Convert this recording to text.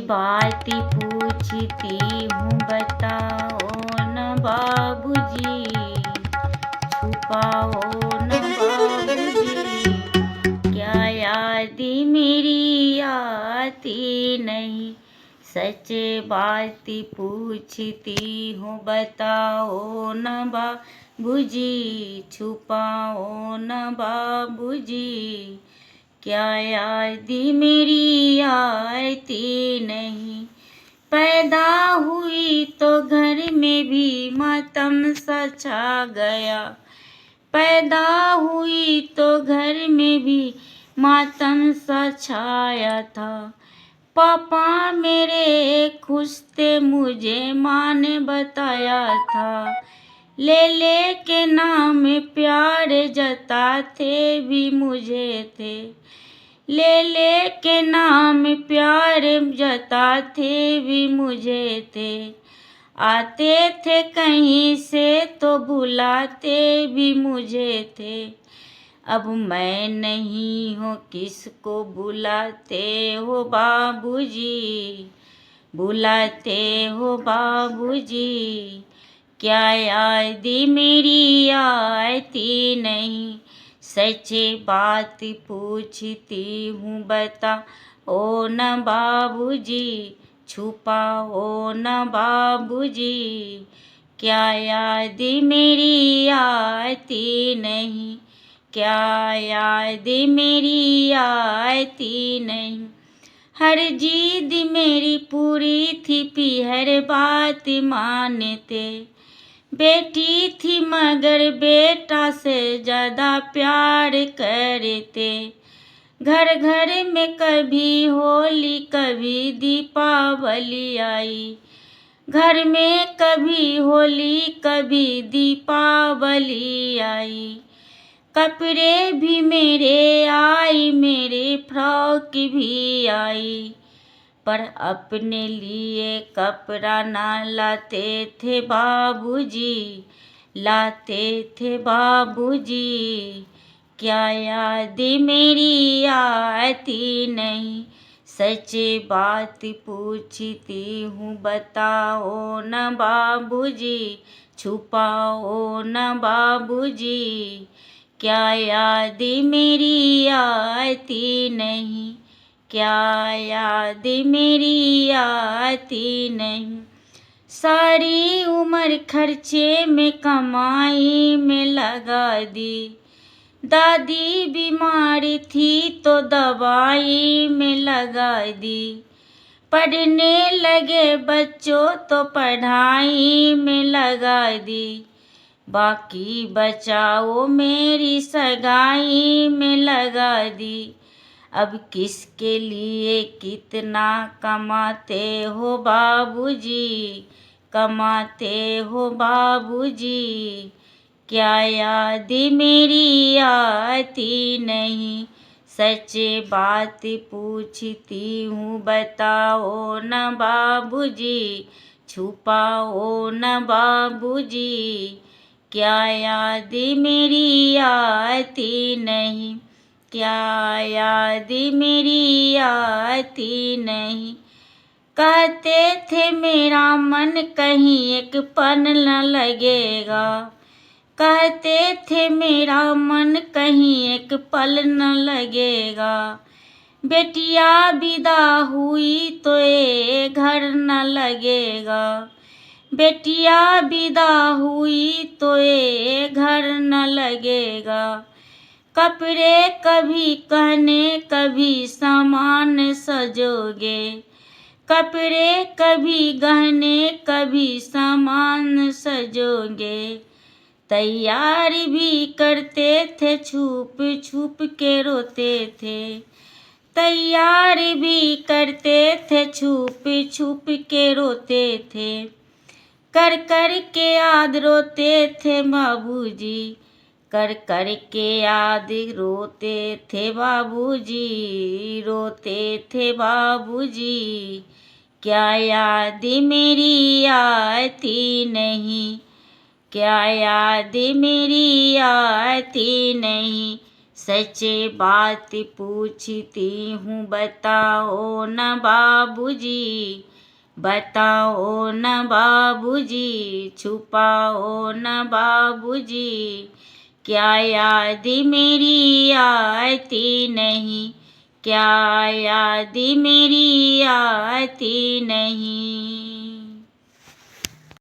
बात पूछती हूँ बताओ न बाबूजी, छुपाओ न बाबूजी, क्या याद मेरी आती नहीं। सच बात पूछती हूँ बताओ न बाबूजी, छुपाओ न बाबूजी, क्या याद मेरी आती नहीं। पैदा हुई तो घर में भी मातम सा छा गया, पैदा हुई तो घर में भी मातम सा छाया था। पापा मेरे खुश थे, मुझे माँ ने बताया था। ले के नाम प्यार जताते भी मुझे थे, ले के नाम प्यार जताते भी मुझे थे। आते थे कहीं से तो बुलाते भी मुझे थे। अब मैं नहीं हूँ किसको बुलाते हो बाबूजी, बुलाते हो बाबूजी, क्या याद मेरी आती नहीं। सच बात पूछती हूँ बताओ न बाबूजी, छुपाओ न बाबूजी, क्या याद मेरी आती नहीं, क्या याद मेरी आती नहीं। हर जिद मेरी पूरी थी, हर बात मानते। बेटी थी मगर बेटा से ज़्यादा प्यार करते। घर घर में कभी होली कभी दीपावली आई, घर में कभी होली कभी दीपावली आई। कपड़े भी मेरे आई, मेरे फ्रॉक भी आई, पर अपने लिए कपड़ा ना लाते थे बाबूजी, लाते थे बाबूजी, क्या याद मेरी आती नहीं। सच बात पूछती हूँ बताओ न बाबूजी, छुपाओ न बाबूजी, क्या याद मेरी आती नहीं, क्या याद मेरी आती नहीं। सारी उम्र खर्चे में कमाई में लगा दी, दादी बीमार थी तो दवाई में लगा दी। पढ़ने लगे बच्चों तो पढ़ाई में लगा दी, बाकी बचाओ मेरी सगाई में लगा दी। अब किसके लिए कितना कमाते हो बाबूजी, कमाते हो बाबूजी, क्या याद मेरी आती नहीं। सच बात पूछती हूँ बताओ न बाबूजी, छुपाओ न बाबूजी, क्या याद मेरी आती नहीं, क्या याद मेरी आती नहीं। कहते थे मेरा मन कहीं एक पल न लगेगा, कहते थे मेरा मन कहीं एक पल न लगेगा। बेटिया विदा हुई तो ये घर न लगेगा, बेटिया विदा हुई तो ये घर न लगेगा। कपड़े कभी गहने कभी सामान सजोगे, कपड़े कभी गहने कभी सामान सजोगे। तैयार भी करते थे छुप छुप के रोते थे, तैयार भी करते थे छुप छुप के रोते थे। कर कर के याद रोते थे बाबूजी, कर कर के याद रोते थे बाबूजी, रोते थे बाबूजी, क्या याद मेरी आती नहीं, क्या याद मेरी आती नहीं। सच बात पूछती हूँ बताओ न बाबूजी, बताओ न बाबूजी, छुपाओ न बाबूजी, क्या याद मेरी आती नहीं, क्या याद मेरी आती नहीं।